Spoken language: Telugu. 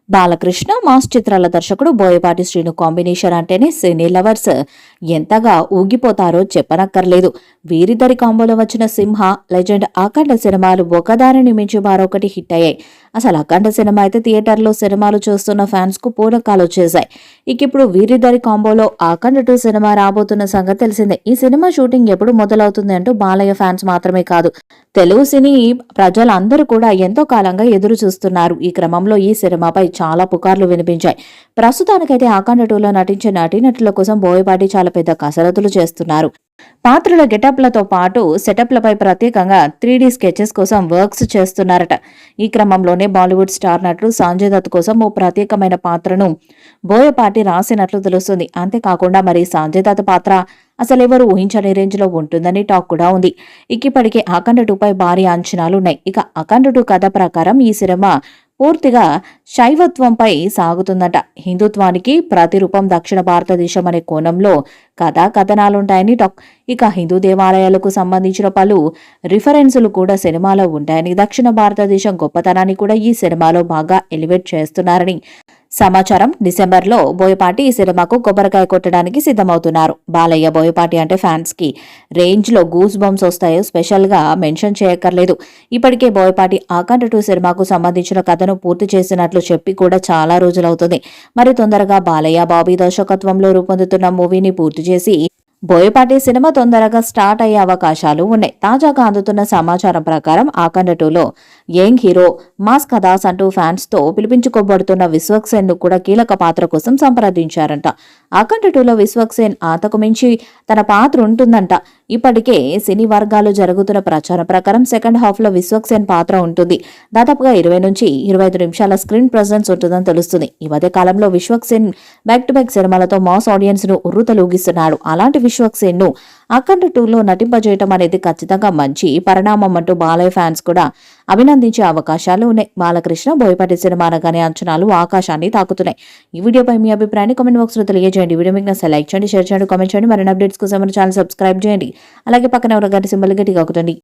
బాలకృష్ణ మాస్ చిత్రాల దర్శకుడు బోయపాటి శ్రీను కాంబినేషన్ అంటేనే సినీ లవర్స్ ఎంతగా ఊగిపోతారో చెప్పనక్కర్లేదు. వీరిద్దరి కాంబోలో వచ్చిన సింహ, లెజెండ్, అఖండ సినిమాలు ఒకదానిని మించి మరొకటి హిట్ అయ్యాయి. అసలు అఖండ సినిమా అయితే థియేటర్లో సినిమాలు చూస్తున్న ఫ్యాన్స్ కు పూనకాలు వచ్చేశాయి. ఇప్పుడు వీరిద్దరి కాంబోలో అఖండ 2 సినిమా రాబోతున్న సంగతి తెలిసిందే. ఈ సినిమా షూటింగ్ ఎప్పుడు మొదలవుతుంది అంటూ బాలయ్య ఫ్యాన్స్ మాత్రమే కాదు, తెలుగు సినీ ప్రజలందరూ కూడా ఎంతో కాలంగా ఎదురు చూస్తున్నారు. ఈ క్రమంలో ఈ సినిమాపై చాలా పుకార్లు వినిపించాయి. ప్రస్తుతానికైతే అఖండ 2లో నటించే నటీనటుల కోసం బోయపాటి చాలా పెద్ద కసరత్తులు చేస్తున్నారు. పాత్రల గెటప్లతో పాటు సెటప్లపై ప్రత్యేకంగా 3D స్కెచెస్ కోసం వర్క్స్ చేస్తున్నారట. ఈ క్రమంలోనే బాలీవుడ్ స్టార్ నటుడు సంజయ్ దత్ కోసం ఓ ప్రత్యేకమైన పాత్రను బోయపాటి రాసినట్లు తెలుస్తుంది. అంతేకాకుండా మరి సంజయ్ దత్ పాత్ర అసలెవరు ఊహించని రేంజ్ లో ఉంటుందని టాక్ కూడా ఉంది. ఇప్పటికే అఖండ 2పై భారీ అంచనాలున్నాయి. ఇక అఖండ 2 కథ ప్రకారం ఈ సినిమా పూర్తిగా శైవత్వంపై సాగుతుందట. హిందుత్వానికి ప్రతిరూపం దక్షిణ భారతదేశం అనే కోణంలో కథనాలుంటాయని టాక్. ఇక హిందూ దేవాలయాలకు సంబంధించిన పలు రిఫరెన్సులు కూడా సినిమాలో ఉంటాయని, దక్షిణ భారతదేశం గొప్పతనాన్ని కూడా ఈ సినిమాలో బాగా ఎలివేట్ చేస్తున్నారని సమాచారం. డిసెంబర్లో బోయపాటి ఈ సినిమాకు కొబ్బరికాయ కొట్టడానికి సిద్ధమవుతున్నారు. బాలయ్య, బోయపాటి అంటే ఫ్యాన్స్ కి రేంజ్ లో గూస్ బంప్స్ వస్తాయో స్పెషల్ గా మెన్షన్ చేయక్కర్లేదు. ఇప్పటికే బోయపాటి అఖండ 2 సినిమాకు సంబంధించిన కథను పూర్తి చేసినట్లు చెప్పి కూడా చాలా రోజులవుతుంది. మరి తొందరగా బాలయ్య, బాబీ దర్శకత్వంలో రూపొందుతున్న మూవీని పూర్తి చేసి బోయపాటి సినిమా తొందరగా స్టార్ట్ అయ్యే అవకాశాలు ఉన్నాయి. తాజాగా అందుతున్న సమాచారం ప్రకారం అఖండ 2లో యంగ్ హీరో, మాస్ కథాస్ అంటూ ఫ్యాన్స్ తో పిలిపించుకోబడుతున్న విశ్వక్సేన్ ను కూడా కీలక పాత్ర కోసం సంప్రదించారంట. అఖండ 2లో విశ్వక్సేన్ అంతకు మించి తన పాత్ర ఉంటుందంట. ఇప్పటికే సినీ వర్గాలు జరుగుతున్న ప్రచారం ప్రకారం సెకండ్ హాఫ్ లో విశ్వక్సేన్ పాత్ర ఉంటుంది. దాదాపుగా 20 నుంచి 25 నిమిషాల స్క్రీన్ ప్రెజెన్స్ ఉంటుందని తెలుస్తుంది. ఈ మధ్య కాలంలో విశ్వక్సేన్ బ్యాక్ టు బ్యాక్ సినిమాలతో మాస్ ఆడియన్స్ ను ఉర్రూతలూగిస్తున్నాడు. అలాంటి విశ్వక్సేన్ ను అఖండ 2లో నటింపజేయటం అనేది ఖచ్చితంగా మంచి పరిణామం అంటూ బాలయ్య ఫ్యాన్స్ కూడా అభినందించే అవకాశాలు ఉన్నాయి. బాలకృష్ణ, బోయపాటి సినిమా అనగానే అంచనాలు ఆకాశాన్ని తాకుతున్నాయి. ఈ వీడియోపై మీ అభిప్రాయాన్ని కామెంట్ బాక్స్ లో తెలియజేయండి. వీడియో మీకు నచ్చితే లైక్ చేయండి, షేర్ చేయండి, కామెంట్ చేయండి. మరిన్ని అప్డేట్స్ కోసం మన ఛానల్ సబ్స్క్రైబ్ చేయండి. అలాగే పక్కన ఉన్న గంట సింబల్ గట్టిగా కొట్టండి.